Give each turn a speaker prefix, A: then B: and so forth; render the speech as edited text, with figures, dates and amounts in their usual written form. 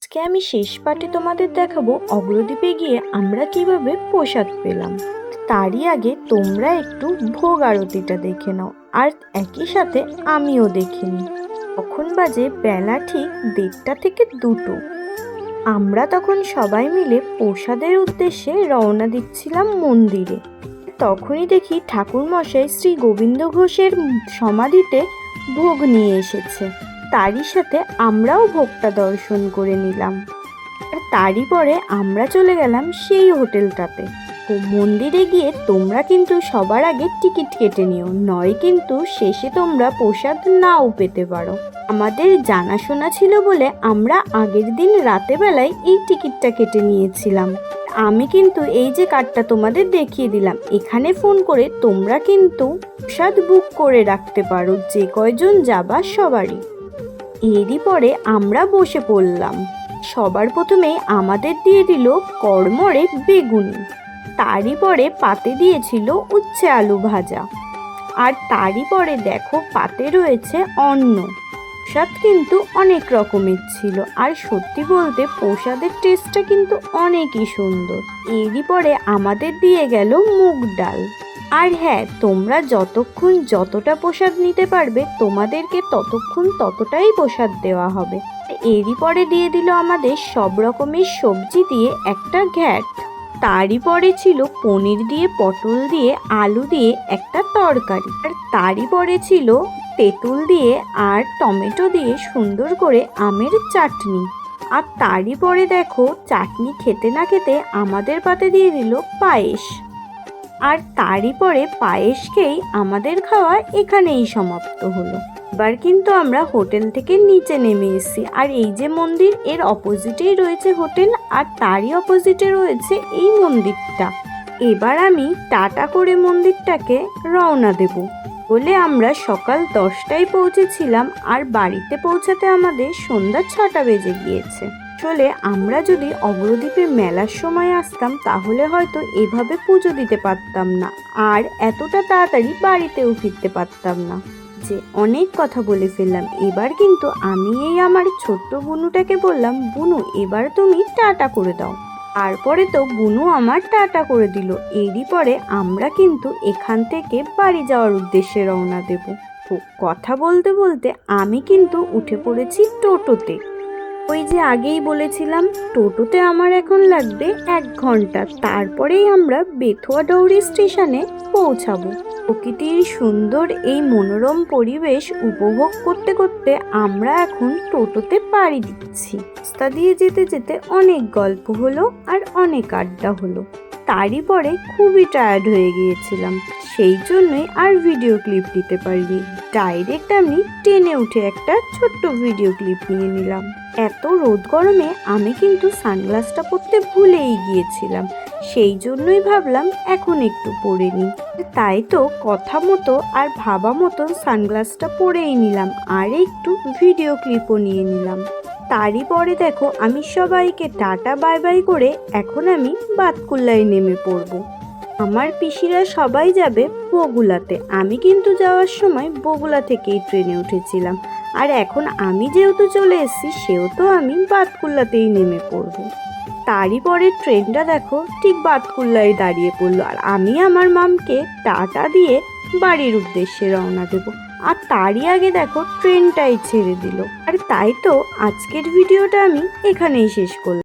A: আজকে আমি শেষ পার্টে তোমাদের দেখাবো অগ্রদ্বীপে গিয়ে আমরা কিভাবে প্রসাদ পেলাম। তারই আগে তোমরা একটু ভোগ আরতিটা দেখে নাও, আর একই সাথে আমিও দেখে নিই। তখন বাজে বেলা ঠিক 1:30 থেকে 2টো। আমরা তখন সবাই মিলে প্রসাদের উদ্দেশ্যে রওনা দিচ্ছিলাম মন্দিরে। তখনই দেখি ঠাকুরমশাই শ্রী গোবিন্দ ঘোষের সমাধিতে ভোগ নিয়ে এসেছে। তারই সাথে আমরাও ভোগটা দর্শন করে নিলাম। আর তারই পরে আমরা চলে গেলাম সেই হোটেলটাতে। তো মন্দিরে গিয়ে তোমরা কিন্তু সবার আগে টিকিট কেটে নিও, নয় কিন্তু শেষে তোমরা প্রসাদ নাও পেতে পারো। আমাদের জানাশোনা ছিল বলে আমরা আগের দিন রাতে বেলায় এই টিকিটটা কেটে নিয়েছিলাম। আমি কিন্তু এই যে কার্ডটা তোমাদের দেখিয়ে দিলাম, এখানে ফোন করে তোমরা কিন্তু প্রসাদ বুক করে রাখতে পারো, যে কয়জন যাবা সবারই। এরই পরে আমরা বসে পড়লাম। সবার প্রথমে আমাদের দিয়ে দিল কড়মড়ে বেগুনি, তারই পরে পাতে দিয়েছিল উচ্ছে আলু ভাজা, আর তারই পরে দেখো পাতে রয়েছে অন্ন। প্রসাদ কিন্তু অনেক রকমের ছিল, আর সত্যি বলতে প্রসাদের টেস্টটা কিন্তু অনেকই সুন্দর। এরই পরে আমাদের দিয়ে গেল মুগ ডাল। আর হ্যাঁ, তোমরা যতক্ষণ যতটা প্রসাদ নিতে পারবে তোমাদেরকে ততক্ষণ ততটাই প্রসাদ দেওয়া হবে। এরই পরে দিয়ে দিল আমাদের সব রকমের সবজি দিয়ে একটা ঘ্যাট। তারই পরে ছিল পনির দিয়ে, পটল দিয়ে, আলু দিয়ে একটা তরকারি। আর তারই পরে ছিল তেঁতুল দিয়ে আর টমেটো দিয়ে সুন্দর করে আমের চাটনি। আর তারই পরে দেখো চাটনি খেতে না খেতে আমাদের পাতে দিয়ে দিল পায়েস। আর তারই পরে পায়েস খেয়েই আমাদের খাওয়া এখানেই সমাপ্ত হলো। এবার কিন্তু আমরা হোটেল থেকে নিচে নেমে এসেছি, আর এই যে মন্দির এর অপোজিটেই রয়েছে হোটেল, আর তারই অপোজিটে রয়েছে এই মন্দিরটা। এবার আমি টাটা করে মন্দিরটাকে রওনা দেব বলে আমরা সকাল 10টায় পৌঁছেছিলাম, আর বাড়িতে পৌঁছাতে আমাদের সন্ধ্যা 6টা বেজে গিয়েছে। আসলে আমরা যদি অগ্রদ্বীপে মেলার সময় আসতাম তাহলে হয়তো এভাবে পুজো দিতে পারতাম না, আর এতটা তাড়াতাড়ি বাড়িতেও ফিরতে পারতাম না। যে অনেক কথা বলে ফেললাম। এবার কিন্তু আমি এই আমার ছোট্ট বুনুটাকে বললাম, বুনু এবার তুমি টাটা করে দাও। তারপরে তো বুনু আমার টাটা করে দিল। এরই পরে আমরা কিন্তু এখান থেকে বাড়ি যাওয়ার উদ্দেশ্যে রওনা দেব। তো কথা বলতে বলতে আমি কিন্তু উঠে পড়েছি টোটোতে। ওই যে আগেই বলেছিলাম, টোটোতে আমার এখন লাগবে 1 ঘন্টা। তারপরেই আমরা বেথুয়া ডৌরি স্টেশনে পৌঁছাবো। প্রকৃতির সুন্দর এই মনোরম পরিবেশ উপভোগ করতে করতে আমরা এখন টোটোতে পাড়ি দিচ্ছি। রাস্তা দিয়ে যেতে যেতে অনেক গল্প হলো আর অনেক আড্ডা হলো। তারই পরে খুবই টায়ার্ড হয়ে গিয়েছিলাম, সেই জন্যই আর ভিডিও ক্লিপ দিতে পারিনি। ডাইরেক্ট আমি ট্রেনে উঠে একটা ছোট্ট ভিডিও ক্লিপ নিয়ে নিলাম। এত রোদ গরমে আমি কিন্তু সানগ্লাসটা পরতে ভুলেই গিয়েছিলাম, সেই জন্যই ভাবলাম এখন একটু পরে নিই। তাই তো কথা মতো আর ভাবা মতো সানগ্লাসটা পরেই নিলাম, আর একটু ভিডিও ক্লিপও নিয়ে নিলাম। তারই পরে দেখো আমি সবাইকে টাটা বাই বাই করে এখন আমি বাতকুল্লায় নেমে পড়ব। আমার পিসিরা সবাই যাবে বগুলাতে, আমি কিন্তু যাওয়ার সময় বগুলা থেকেই ট্রেনে উঠেছিলাম। আর এখন আমি যেহেতু চলে এসেছি সেহেতু আমি বাতকুল্লাতেই নেমে পড়ব। তারই পরে ট্রেনটা দেখো ঠিক বাতকুল্লায় দাঁড়িয়ে পড়লো, আর আমি আমার মামকে টাটা দিয়ে বাড়ির উদ্দেশ্যে রওনা দেব। আর তারই আগে দেখো ট্রেনটাই ছেড়ে দিল। আর তাই তো আজকের ভিডিওটা আমি এখানেই শেষ করলাম।